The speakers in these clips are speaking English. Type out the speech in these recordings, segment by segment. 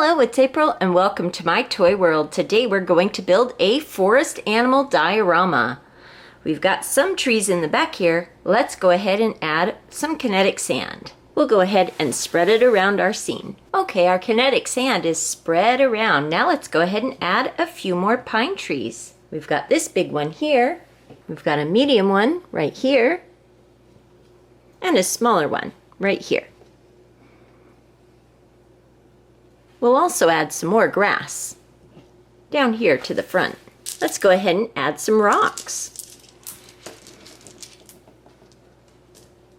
Hello, it's April and welcome to my toy world. Today we're going to build a forest animal diorama. We've got some trees in the back here. Let's go ahead and add some kinetic sand. We'll go ahead and spread it around our scene. Okay, our kinetic sand is spread around. Now let's go ahead and add a few more pine trees. We've got this big one here. We've got a medium one right here. And a smaller one right here. We'll also add some more grass down here to the front. Let's go ahead and add some rocks.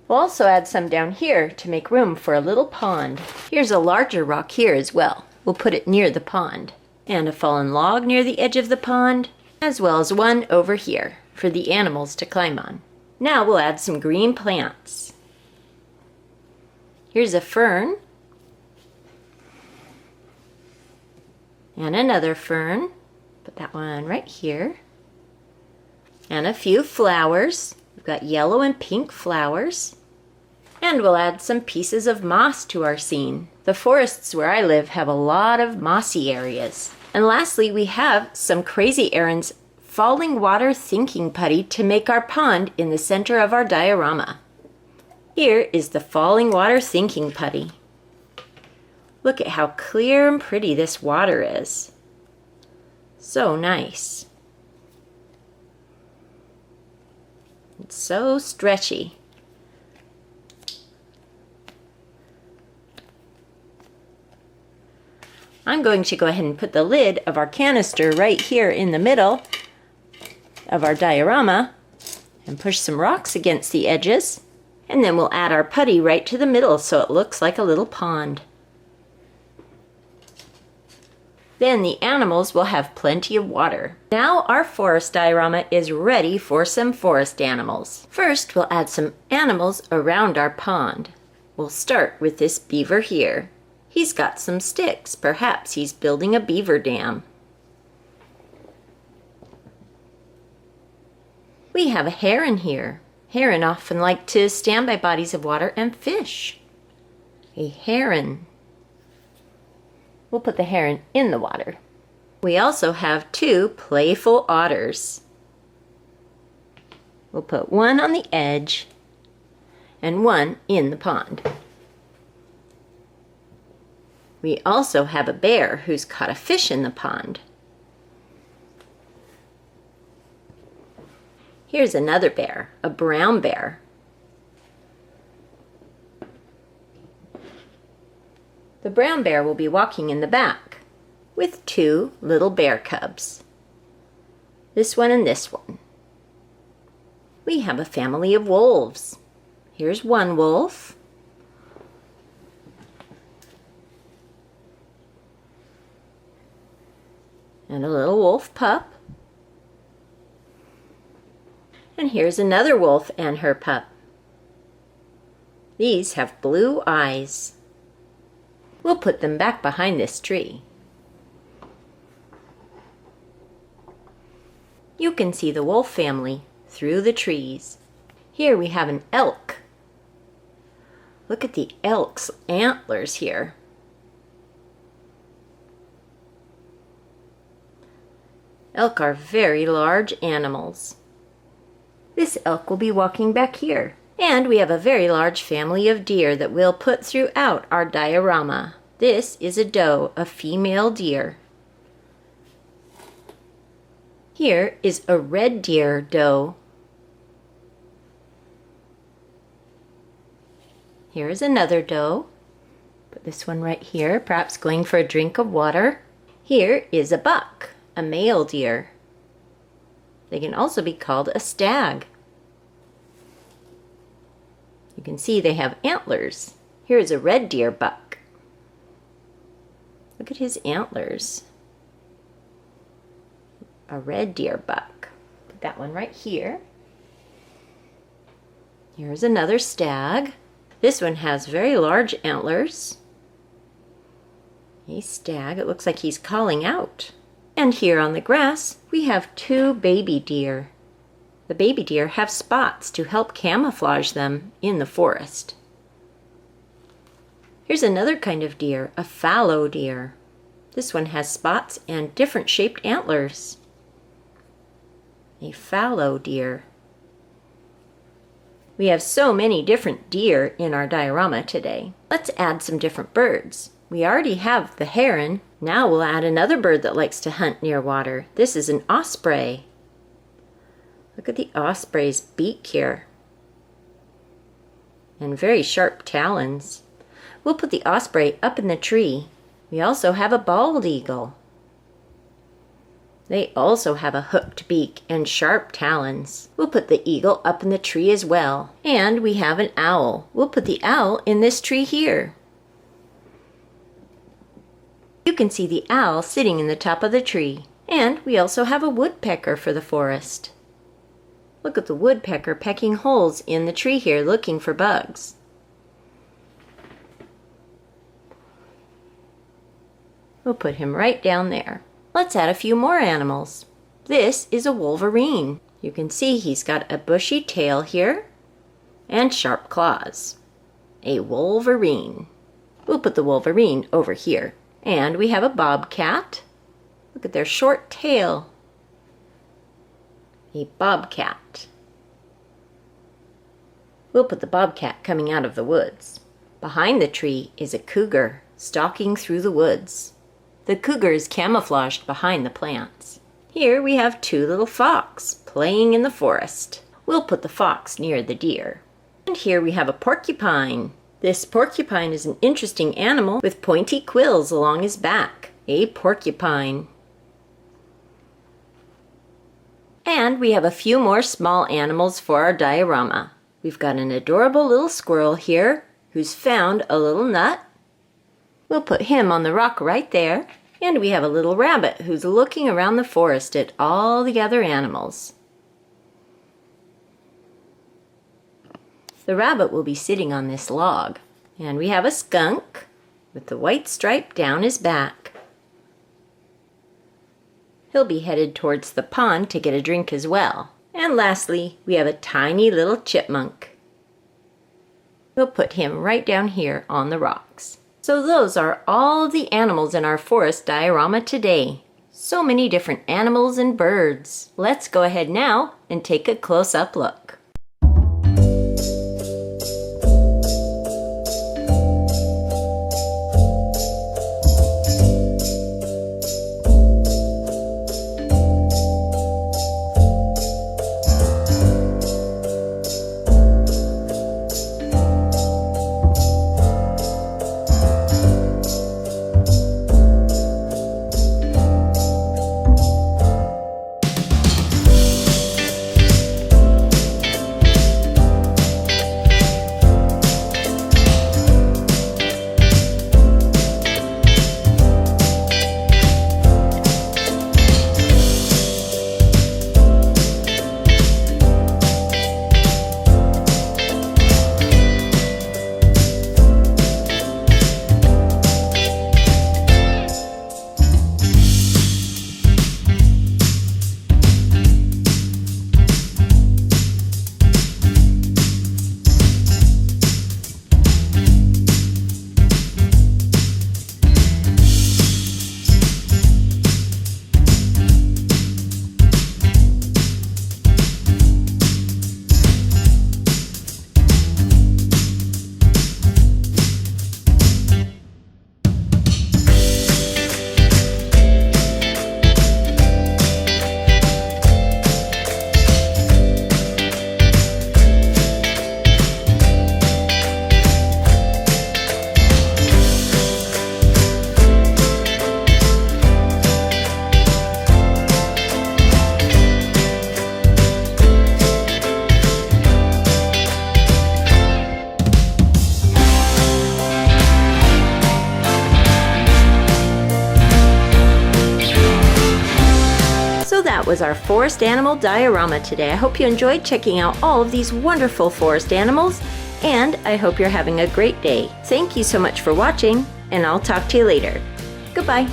We'll also add some down here to make room for a little pond. Here's a larger rock here as well. We'll put it near the pond. And a fallen log near the edge of the pond, as well as one over here for the animals to climb on. Now we'll add some green plants. Here's a fern. And another fern. Put that one right here. And a few flowers. We've got yellow and pink flowers. And we'll add some pieces of moss to our scene. The forests where I live have a lot of mossy areas. And lastly, we have some Crazy Erin's falling water thinking putty to make our pond in the center of our diorama. Here is the falling water thinking putty. Look at how clear and pretty this water is. So nice. It's so stretchy. I'm going to go ahead and put the lid of our canister right here in the middle of our diorama and push some rocks against the edges. And then we'll add our putty right to the middle so it looks like a little pond. Then the animals will have plenty of water. Now our forest diorama is ready for some forest animals. First, we'll add some animals around our pond. We'll start with this beaver here. He's got some sticks. Perhaps he's building a beaver dam. We have a heron here. Heron often like to stand by bodies of water and fish. A heron. We'll put the heron in the water. We also have two playful otters. We'll put one on the edge and one in the pond. We also have a bear who's caught a fish in the pond. Here's another bear, a brown bear. The brown bear will be walking in the back with two little bear cubs. This one and this one. We have a family of wolves. Here's one wolf. And a little wolf pup. And here's another wolf and her pup. These have blue eyes. We'll put them back behind this tree. You can see the wolf family through the trees. Here we have an elk. Look at the elk's antlers here. Elk are very large animals. This elk will be walking back here. And we have a very large family of deer that we'll put throughout our diorama. This is a doe, a female deer. Here is a red deer doe. Here is another doe. Put this one right here, perhaps going for a drink of water. Here is a buck, a male deer. They can also be called a stag. You can see they have antlers. Here is a red deer buck. Look at his antlers. A red deer buck. Put that one right here. Here's another stag. This one has very large antlers. A stag. It looks like he's calling out. And here on the grass, we have two baby deer. The baby deer have spots to help camouflage them in the forest. Here's another kind of deer, a fallow deer. This one has spots and different shaped antlers. A fallow deer. We have so many different deer in our diorama today. Let's add some different birds. We already have the heron. Now we'll add another bird that likes to hunt near water. This is an osprey. Look at the osprey's beak here. And very sharp talons. We'll put the osprey up in the tree. We also have a bald eagle. They also have a hooked beak and sharp talons. We'll put the eagle up in the tree as well. And we have an owl. We'll put the owl in this tree here. You can see the owl sitting in the top of the tree. And we also have a woodpecker for the forest. Look at the woodpecker pecking holes in the tree here looking for bugs. We'll put him right down there. Let's add a few more animals. This is a wolverine. You can see he's got a bushy tail here and sharp claws. A wolverine. We'll put the wolverine over here. And we have a bobcat. Look at their short tail. A bobcat. We'll put the bobcat coming out of the woods. Behind the tree is a cougar stalking through the woods. The cougar is camouflaged behind the plants. Here we have two little fox playing in the forest. We'll put the fox near the deer. And here we have a porcupine. This porcupine is an interesting animal with pointy quills along his back. A porcupine. And we have a few more small animals for our diorama. We've got an adorable little squirrel here who's found a little nut. We'll put him on the rock right there. And we have a little rabbit who's looking around the forest at all the other animals. The rabbit will be sitting on this log. And we have a skunk with the white stripe down his back. He'll be headed towards the pond to get a drink as well. And lastly, we have a tiny little chipmunk. We'll put him right down here on the rocks. So those are all of the animals in our forest diorama today. So many different animals and birds. Let's go ahead now and take a close-up look. That was our forest animal diorama today. I hope you enjoyed checking out all of these wonderful forest animals, and I hope you're having a great day. Thank you so much for watching, and I'll talk to you later. Goodbye.